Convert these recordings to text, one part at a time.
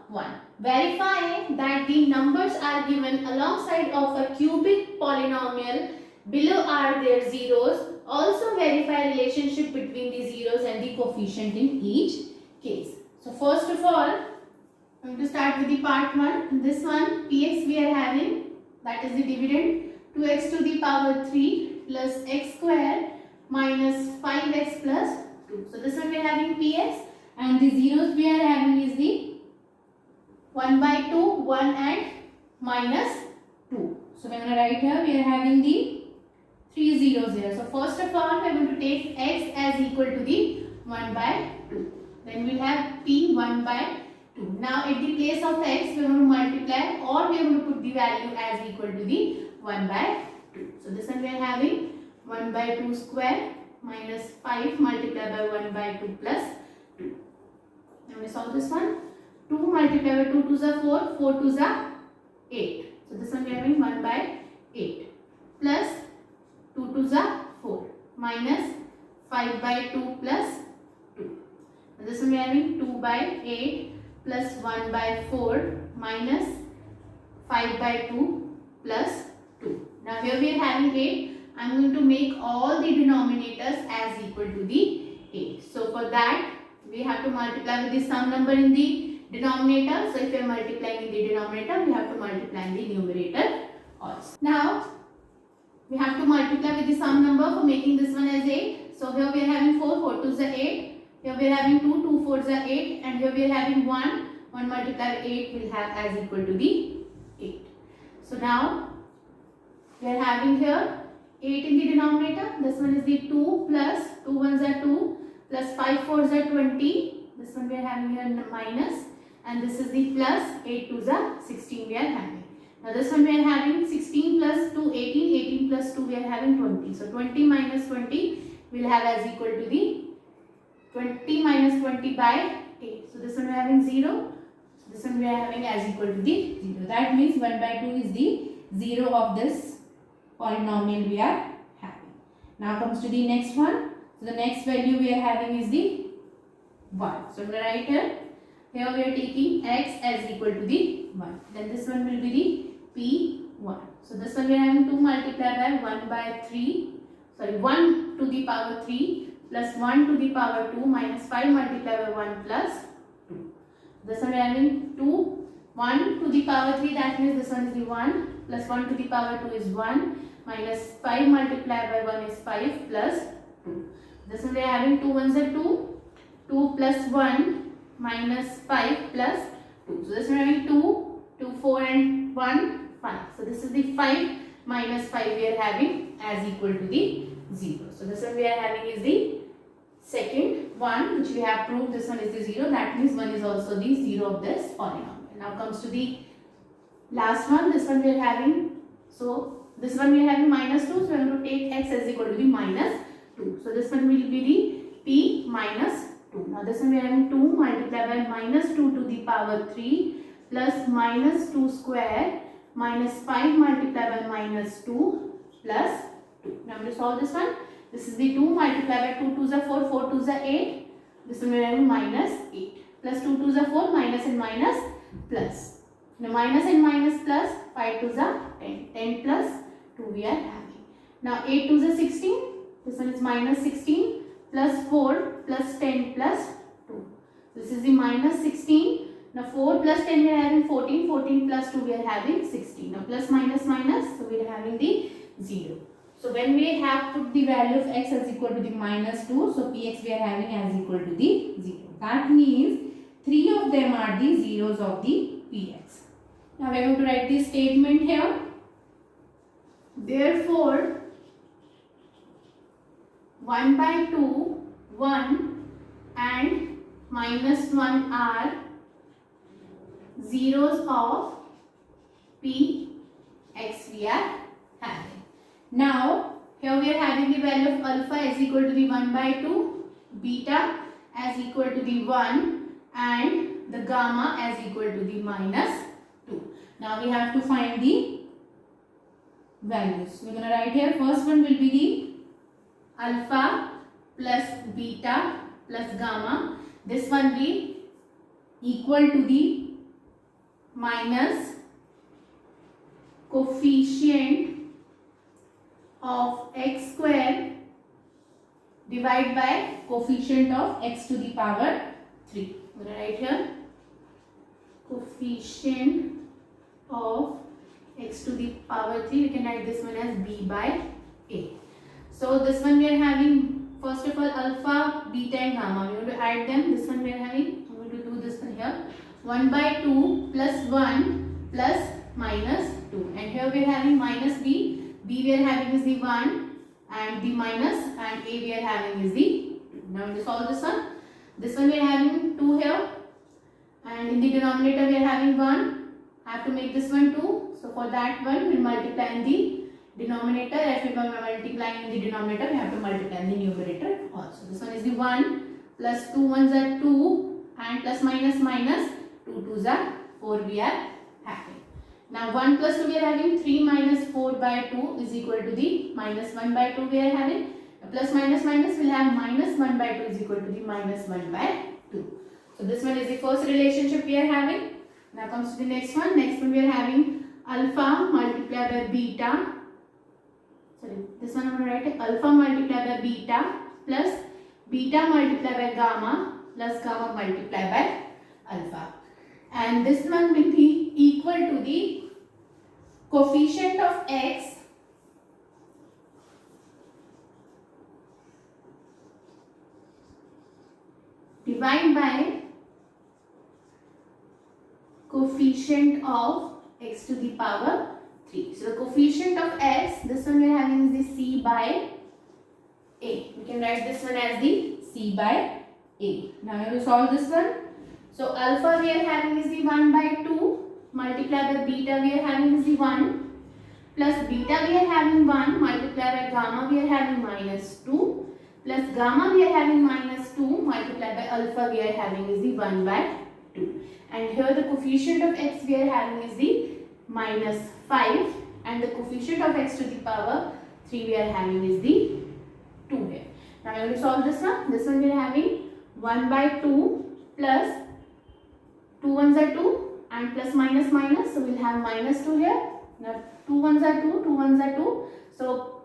1. Verify that the numbers are given alongside of a cubic polynomial. Below are their zeros. Also verify relationship between the zeros and the coefficient in each case. So first of all, I'm going to start with the part 1. In this one, px we are having, that is the dividend, 2x to the power 3 plus x square minus 5x plus 2. So this one we are having px, and the zeros we are having is the 1 by 2, 1 and minus 2. So we are going to write here, we are having the 3 zeros here. So first of all, we are going to take x as equal to the 1 by 2. Then we will have p 1 by 2. Now at the place of x, we are going to multiply, or we are going to put the value as equal to the 1 by 2. So this one we are having 1 by 2 square minus 5 multiplied by 1 by 2 plus 2. Now we solve this one. 2 multiplied by 2 to the 4, 4 to the 8. So this one we are having 1 by 8 plus 2 to the 4 minus 5 by 2 plus 2. And this one we are having 2 by 8 plus 1 by 4 minus 5 by 2 plus 2. Now here we are having 8. I am going to make all the denominators as equal to the 8. So for that we have to multiply with the sum number in the denominator. So if we are multiplying in the denominator, we have to multiply in the numerator also. Now we have to multiply with the sum number for making this one as 8. So here we are having 4, 4 to the 8. Here we are having 2, 2 4 the 8, and here we are having 1, 1 multiplied by 8 will have as equal to the 8. So now we are having here 8 in the denominator. This one is the 2 plus 2 1s are 2 plus 5 4s are 20. This one we are having here minus, and this is the plus 8 to the 16 we are having. Now this one we are having 16 plus 2 18, 18 plus 2 we are having 20. So 20 minus 20 will have as equal to the 20 minus 20 by 8. So this one we are having 0. So this one we are having as equal to the 0. That means 1 by 2 is the 0 of this polynomial we are having. Now comes to the next one. So the next value we are having is the 1. So I'm going to write here. Here we are taking x as equal to the 1. Then this one will be the p1. So this one we are having 2 multiplied by 1 by 3. Sorry, 1 to the power 3 plus 1 to the power 2 minus 5 multiplied by 1 plus 2. This one we are having 2. 1 to the power 3, that means this one is the 1 plus 1 to the power 2 is 1 minus 5 multiplied by 1 is 5 plus 2. This one we are having 2 1s are 2. 2 plus 1 minus 5 plus 2. So this one we are having 2, 2, 4 and 1, 5. So this is the 5 minus 5 we are having as equal to the 0. So this one we are having is the second one which we have proved. This one is the 0. That means 1 is also the 0 of this polynomial. Now comes to the last one. This one we are having. So this one we are having minus 2. So we are going to take x as equal to the minus 2. So this one will be the p minus 2. Now this one we are having 2 multiplied by minus 2 to the power 3 plus minus 2 square minus 5 multiplied by minus 2 plus 2. Now I'm going to solve this one. This is the 2 multiplied by 2 to the 4, 4 to the 8. This one we are having minus 8 plus 2 to the 4 minus and minus plus. Now minus and minus plus 5 to the 10, 10 plus 2 we are having. Now 8 to the 16. This one is minus 16 plus 4 plus 10 plus 2. This is the minus 16. Now 4 plus 10 we are having 14. 14 plus 2 we are having 16. Now plus minus minus. So we are having the 0. So when we have put the value of x as equal to the minus 2. So px we are having as equal to the 0. That means 3 of them are the zeros of the px. Now we are going to write this statement here. Therefore 1 by 2, 1 and minus 1 are zeros of p x we are having. Now here we are having the value of alpha as equal to the 1 by 2, beta as equal to the 1 and the gamma as equal to the minus 2. Now we have to find the values. We are going to write here, first one will be the alpha plus beta plus gamma. This one be equal to the minus coefficient of x square divided by coefficient of x to the power 3. I'm going to write here coefficient of x to the power 3. We can write this one as b by a. So this one we are having, first of all, alpha, beta and gamma. We want to add them. This one we are having, I'm going to do this one here. 1 by 2 plus 1 plus minus 2. And here we are having minus b. B we are having is the 1 and the minus, and a we are having is the 2. Now to solve this one. This one we are having 2 here. And in the denominator we are having 1. I have to make this one 2. So for that one we will multiply in the denominator. If we are multiplying in the denominator, we have to multiply in the numerator also. This one is the 1 plus 2 ones are 2 and plus minus minus 2 2s are 4 we are having. Now 1 plus 2 we are having 3 minus 4 by 2 is equal to the minus 1 by 2 we are having. Plus minus minus will have minus 1 by 2 is equal to the minus 1 by 2. So this one is the first relationship we are having. Now comes to the next one. Next one we are having alpha multiplied by beta. Sorry, this one I am going to write alpha multiplied by beta plus beta multiplied by gamma plus gamma multiplied by alpha. And this one will be equal to the coefficient of x divided by coefficient of x to the power 3. So the coefficient of x, this one we are having is the c by a. We can write this one as the c by a. Now we have to solve this one. So alpha we are having is the 1 by 2 multiplied by beta we are having is the 1 plus beta we are having 1 multiplied by gamma we are having minus 2 plus gamma we are having minus 2 multiplied by alpha we are having is the 1 by 2. And here the coefficient of x we are having is the minus 5 and the coefficient of x to the power 3 we are having is the 2 here. Now we are going to solve this one. This one we are having 1 by 2 plus 2 ones are 2 and plus minus minus, so we will have minus 2 here. Now 2 ones are 2, 2 ones are 2. So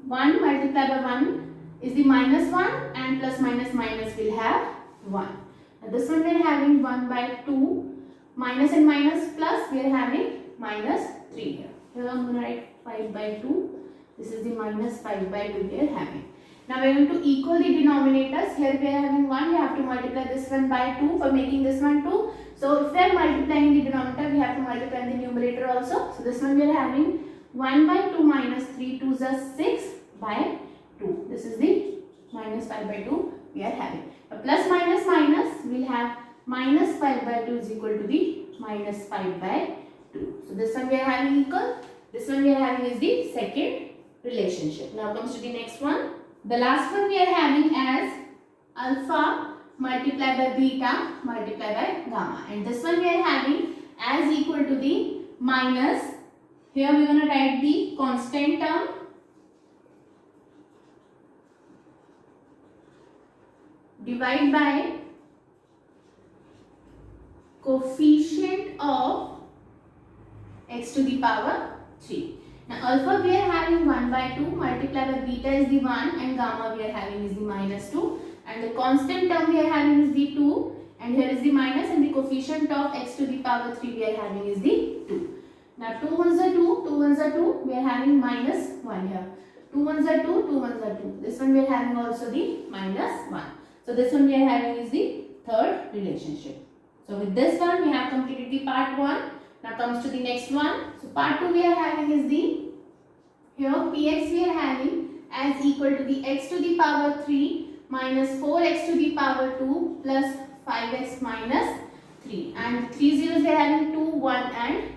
1 multiplied by 1 is the minus 1 and plus minus minus will have 1. Now this one we are having 1 by 2 minus and minus plus we are having minus 3 here. Here I am going to write 5 by 2. This is the minus 5 by 2 we are having. Now we are going to equal the denominators. Here we are having 1. We have to multiply this one by 2 for making this one 2. So if we are multiplying the denominator, we have to multiply in the numerator also. So this one we are having 1 by 2 minus 3 2s are 6 by 2. This is the minus 5 by 2 we are having. Plus minus minus we will have minus 5 by 2 is equal to the minus 5 by 2. So this one we are having equal. This one we are having is the second relationship. Now comes to the next one. The last one we are having as alpha multiplied by beta multiplied by gamma. And this one we are having as equal to the minus. Here we are going to write the constant term divide by coefficient of x to the power 3. Now alpha we are having 1 by 2 multiplied by beta is the 1 and gamma we are having is the minus 2 and the constant term we are having is the 2 and here is the minus and the coefficient of x to the power 3 we are having is the 2. Now 2 ones are 2, 2 ones are 2, we are having minus 1 here. 2 ones are 2, 2 ones are 2. This one we are having also the minus 1. So this one we are having is the third relationship. So with this one we have completed the part 1. Now comes to the next one. So part 2 we are having is the, here px we are having as equal to the x to the power 3 minus 4x to the power 2 plus 5x minus 3. And 3 zeros we are having 2, 1 and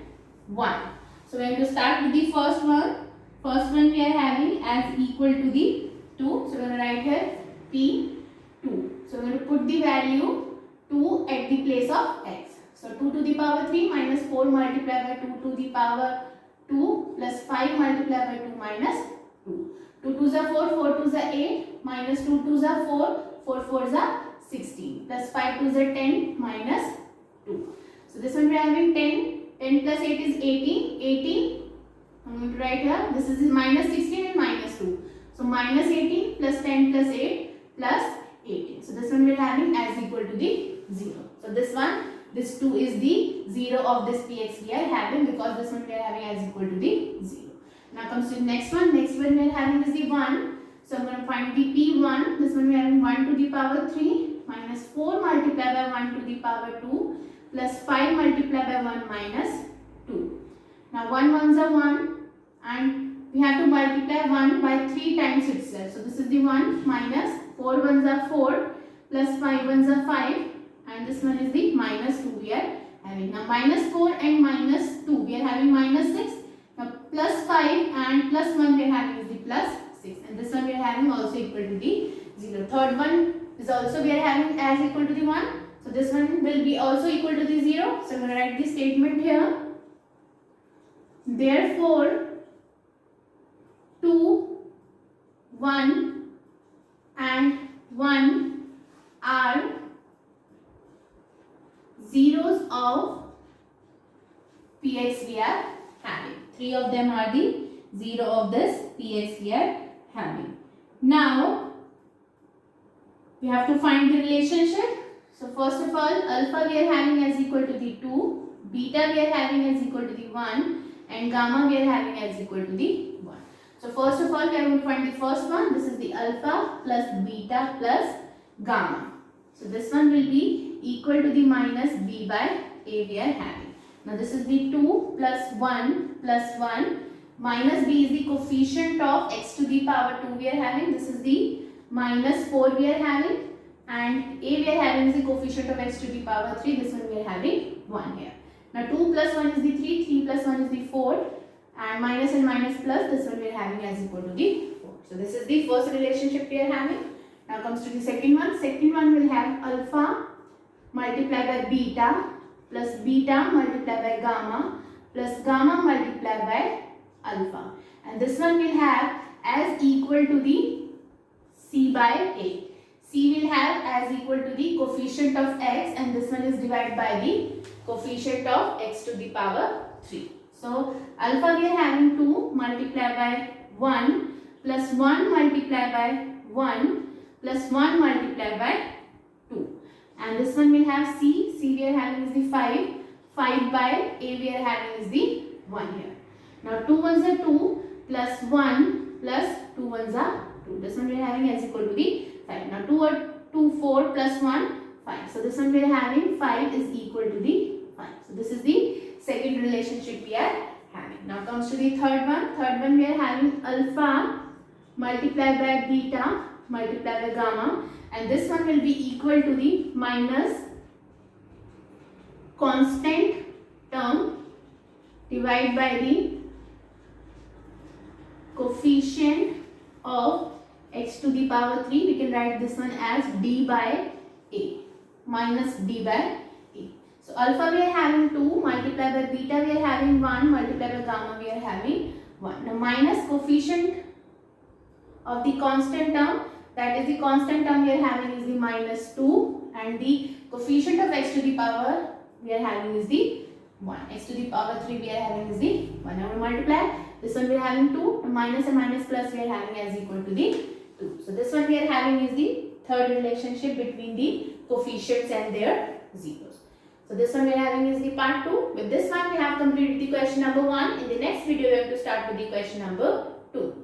1. So we are going to start with the first one. First one we are having as equal to the 2. So we are going to write here p2. So we are going to put the value 2 at the place of x. So 2 to the power 3 minus 4 multiplied by 2 to the power 2 plus 5 multiplied by 2 minus 2. 2 2s are 4, 4 2s are 8 minus 2 2s are 4, 4 4s are 16 plus 5 2s are 10 minus 2. So this one we are having 10 10 plus 8 is 18. 18. I'm going to write here. This is minus 16 and minus 2. So minus 18 plus 10 plus 8 plus 18. So this one we are having as equal to the 0. So this one, this 2 is the 0 of this px we are having, because this one we are having as equal to the 0. Now comes to the next one. Next one we are having is the 1. So I'm going to find the p1. This one we are having 1 to the power 3 minus 4 multiplied by 1 to the power 2 plus 5 multiplied by 1 minus 2. Now 1 ones are 1 and we have to multiply 1 by 3 times itself. So this is the 1 minus 4 ones are 4 plus 5 ones are 5, and this one is the minus 2 we are having. Now minus 4 and minus 2 we are having minus 6. Now plus 5 and plus 1 we are having is the plus 6, and this one we are having also equal to the 0. Third one is also we are having as equal to the 1. So this one will be also equal to the 0. So I'm going to write the statement here. Therefore 2, 1 and 1 are zeros of px we are having. 3 of them are the 0 of this px we are having. Now we have to find the relationship. So first of all, alpha we are having as equal to the 2, beta we are having as equal to the 1, and gamma we are having as equal to the 1. So first of all, we are going to find the first one. This is the alpha plus beta plus gamma. So this one will be equal to the minus b by a we are having. Now this is the 2 plus 1 plus 1 minus b is the coefficient of x to the power 2 we are having. This is the minus 4 we are having, and a we are having is the coefficient of x to the power 3. This one we are having 1 here. Now 2 plus 1 is the 3, 3 plus 1 is the 4, and minus plus, this one we are having as equal to the 4. So this is the first relationship we are having. Now comes to the second one. Second one will have alpha multiplied by beta plus beta multiplied by gamma plus gamma multiplied by alpha, and this one will have as equal to the c by a. C will have as equal to the coefficient of x, and this one is divided by the coefficient of x to the power 3. So alpha we are having 2 multiplied by 1 plus 1 multiplied by 1 plus 1 multiplied by 2, and this one will have c. C we are having is the 5. 5 by a we are having is the 1 here. Now 2 ones are 2 plus 1 plus 2 ones are 2. This one we are having as equal to the 5. Now 2 4 plus 1 5. So this one we are having 5 is equal to the 5. So this is the second relationship we are having. Now comes to the third one. Third one we are having alpha multiplied by beta multiplied by gamma, and this one will be equal to the minus constant term divided by the coefficient of x to the power 3. We can write this one as d by a minus d by a. So alpha we are having 2 multiplied by beta we are having 1 multiplied by gamma we are having 1. Now minus coefficient of the constant term, that is the constant term we are having is the minus 2, and the coefficient of x to the power we are having is the 1. X to the power 3 we are having is the 1. Now we multiply. This one we are having 2, minus and minus plus we are having as equal to the 2. So this one we are having is the third relationship between the coefficients and their zeros. So this one we are having is the part 2. With this one we have completed the question number 1. In the next video we have to start with the question number 2.